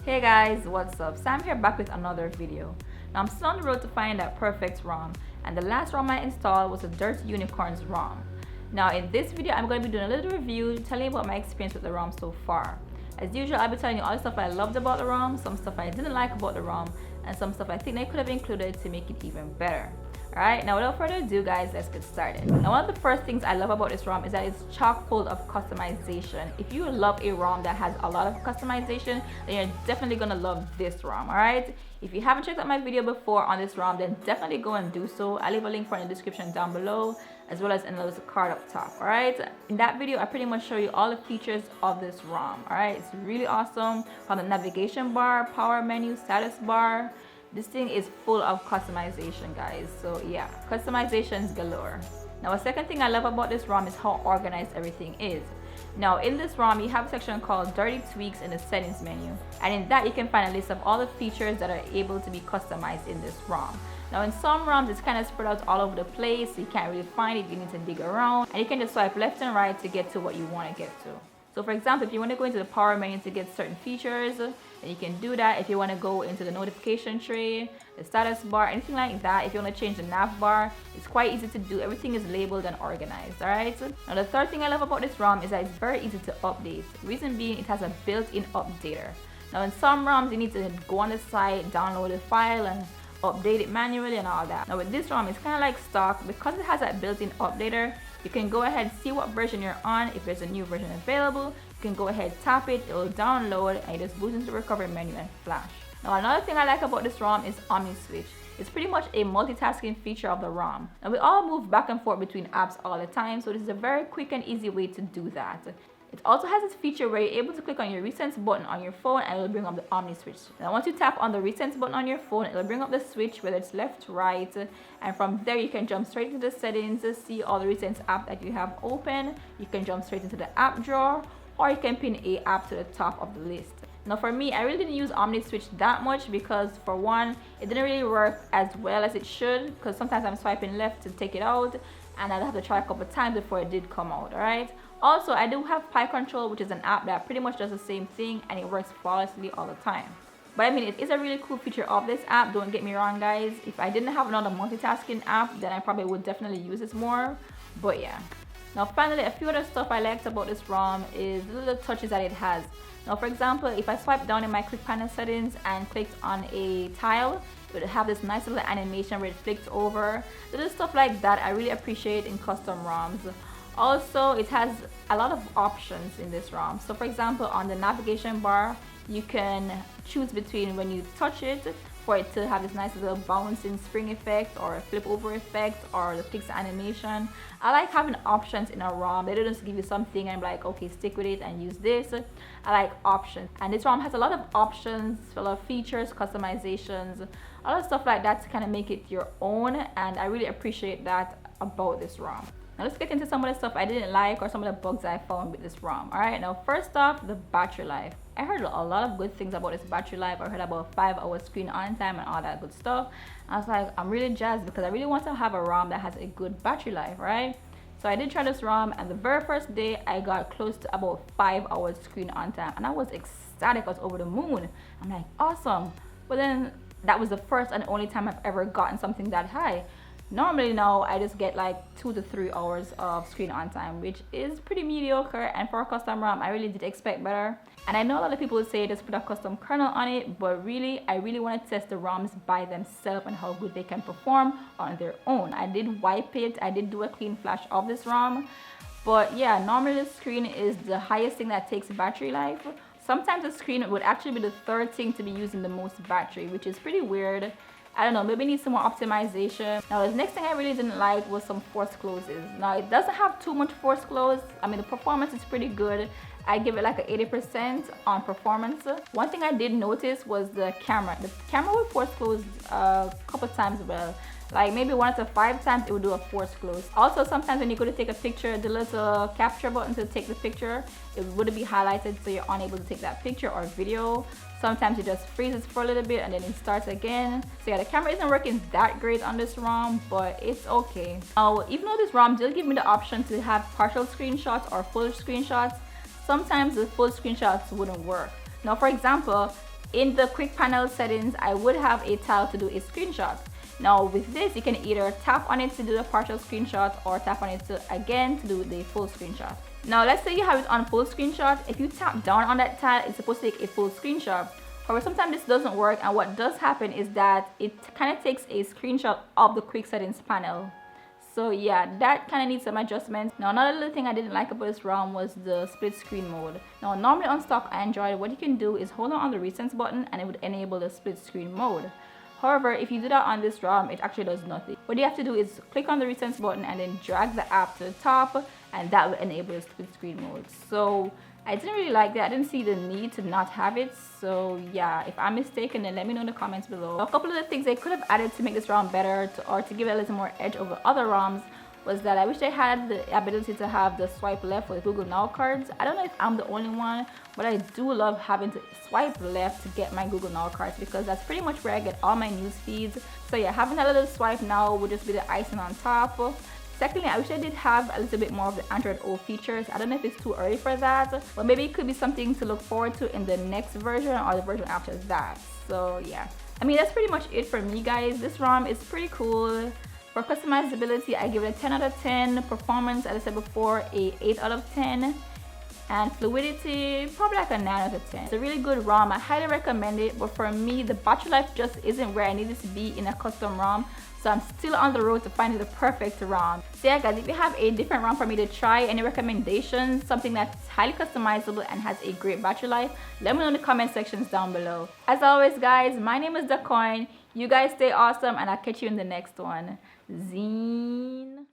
Hey guys, what's up? Sam here, back with another video. Now I'm still on the road to find that perfect ROM, and the last ROM I installed was a Dirty Unicorns ROM. Now in this video I'm going to be doing a little review telling you about my experience with the ROM so far. As usual, I'll be telling you all the stuff I loved about the ROM, some stuff I didn't like about the ROM, and some stuff I think they could have included to make it even better. Alright, now without further ado guys, let's get started. Now one of the first things I love about this ROM is that it's chock full of customization. If you love a ROM that has a lot of customization, then you're definitely gonna love this ROM, alright? If you haven't checked out my video before on this ROM, then definitely go and do so. I'll leave a link for it in the description down below, as well as in the little card up top, alright? In that video, I pretty much show you all the features of this ROM, alright? It's really awesome. From the navigation bar, power menu, status bar, this thing is full of customization, guys. So yeah, customizations galore. Now a second thing I love about this ROM is how organized everything is. Now in this ROM you have a section called Dirty Tweaks in the settings menu, and in that you can find a list of all the features that are able to be customized in this ROM. Now in some ROMs it's kind of spread out all over the place, so you can't really find it, you need to dig around, and you can just swipe left and right to get to what you want to get to. So for example, if you want to go into the power menu to get certain features, then you can do that. If you want to go into the notification tray, the status bar, anything like that, if you want to change the nav bar, it's quite easy to do. Everything is labeled and organized, alright? Now the third thing I love about this ROM is that it's very easy to update. Reason being, it has a built-in updater. Now in some ROMs, you need to go on the site, download the file, and update it manually and all that. Now with this ROM, it's kind of like stock. Because it has that built-in updater, you can go ahead and see what version you're on. If there's a new version available, you can go ahead, tap it, it will download, and you just boost into the recovery menu and flash. Now another thing I like about this ROM is OMNI switch. It's pretty much a multitasking feature of the ROM. Now we all move back and forth between apps all the time, so this is a very quick and easy way to do that. It also has this feature where you're able to click on your recents button on your phone and it will bring up the OMNI switch. Now once you tap on the recents button on your phone, it will bring up the switch, whether it's left, right, and from there you can jump straight into the settings, see all the recents app that you have open. You can jump straight into the app drawer, or you can pin a app to the top of the list. Now for me, I really didn't use OMNI switch that much because for one, it didn't really work as well as it should, because sometimes I'm swiping left to take it out and I'd have to try a couple times before it did come out, alright? Also, I do have Pi Control, which is an app that pretty much does the same thing and it works flawlessly all the time. But I mean, it is a really cool feature of this app, don't get me wrong guys. If I didn't have another multitasking app, then I probably would definitely use this more, but yeah. Now finally, a few other stuff I liked about this ROM is the little touches that it has. Now for example, if I swipe down in my quick panel settings and clicked on a tile, it would have this nice little animation where it flicked over. Little stuff like that I really appreciate in custom ROMs. Also, it has a lot of options in this ROM. So for example, on the navigation bar, you can choose between when you touch it for it to have this nice little bouncing spring effect or a flip over effect or the pixel animation. I like having options in a ROM. They don't just give you something and be like, okay, stick with it and use this. I like options. And this ROM has a lot of options, a lot of features, customizations, a lot of stuff like that to kind of make it your own. And I really appreciate that about this ROM. Now let's get into some of the stuff I didn't like or some of the bugs I found with this ROM. Alright, now first off, the battery life. I heard a lot of good things about this battery life. I heard about 5 hours screen on time and all that good stuff. I was like, I'm really jazzed because I really want to have a ROM that has a good battery life, right? So I did try this ROM, and the very first day I got close to about 5 hours screen on time, and I was ecstatic. I was over the moon. I'm like, awesome. But then that was the first and only time I've ever gotten something that high. Normally now I just get like 2 to 3 hours of screen on time, which is pretty mediocre, and for a custom ROM I really did expect better. And I know a lot of people would say just put a custom kernel on it, but really I really want to test the ROMs by themselves and how good they can perform on their own. I did wipe it, I did do a clean flash of this ROM, but yeah, normally the screen is the highest thing that takes battery life. Sometimes the screen would actually be the third thing to be using the most battery, which is pretty weird. I don't know, maybe it needs some more optimization. Now the next thing I really didn't like was some force closes. Now it doesn't have too much force close. I mean, the performance is pretty good. I give it like a 80% on performance. One thing I did notice was the camera. The camera would force close a couple times well. Like maybe 1 to 5 times it would do a force close. Also sometimes when you go to take a picture, the little capture button to take the picture, it wouldn't be highlighted, so you're unable to take that picture or video. Sometimes it just freezes for a little bit and then it starts again. So yeah, the camera isn't working that great on this ROM, but it's okay. Now, even though this ROM did give me the option to have partial screenshots or full screenshots, sometimes the full screenshots wouldn't work. Now, for example, in the quick panel settings, I would have a tile to do a screenshot. Now with this, you can either tap on it to do a partial screenshot or tap on it to do the full screenshot. Now let's say you have it on full screenshot. If you tap down on that tile, it's supposed to take a full screenshot. However, sometimes this doesn't work, and what does happen is that it kind of takes a screenshot of the quick settings panel. So yeah, that kind of needs some adjustments. Now another little thing I didn't like about this ROM was the split screen mode. Now normally on stock Android, what you can do is hold on the recent button and it would enable the split screen mode. However, if you do that on this ROM, it actually does nothing. What you have to do is click on the recent button and then drag the app to the top, and that will enable the split screen mode. So I didn't really like that. I didn't see the need to not have it. So yeah, if I'm mistaken, then let me know in the comments below. A couple of the things they could have added to make this ROM better, or to give it a little more edge over other ROMs, was that I wish they had the ability to have the swipe left with Google Now cards. I don't know if I'm the only one, but I do love having to swipe left to get my Google Now cards, because that's pretty much where I get all my news feeds. So yeah, having that little swipe now would just be the icing on top. Secondly, I wish I did have a little bit more of the Android O features. I don't know if it's too early for that, but maybe it could be something to look forward to in the next version or the version after that. So yeah, I mean, that's pretty much it for me, guys. This ROM is pretty cool. For customizability, I give it a 10 out of 10. Performance, as I said before, a 8 out of 10. And fluidity, probably like a 9 out of 10. It's a really good ROM. I highly recommend it, but for me, the battery life just isn't where I need it to be in a custom ROM. So I'm still on the road to finding the perfect ROM. So yeah, guys, if you have a different ROM for me to try, any recommendations, something that's highly customizable and has a great battery life, let me know in the comment sections down below. As always, guys, my name is Dakoin. You guys stay awesome, and I'll catch you in the next one. Zine.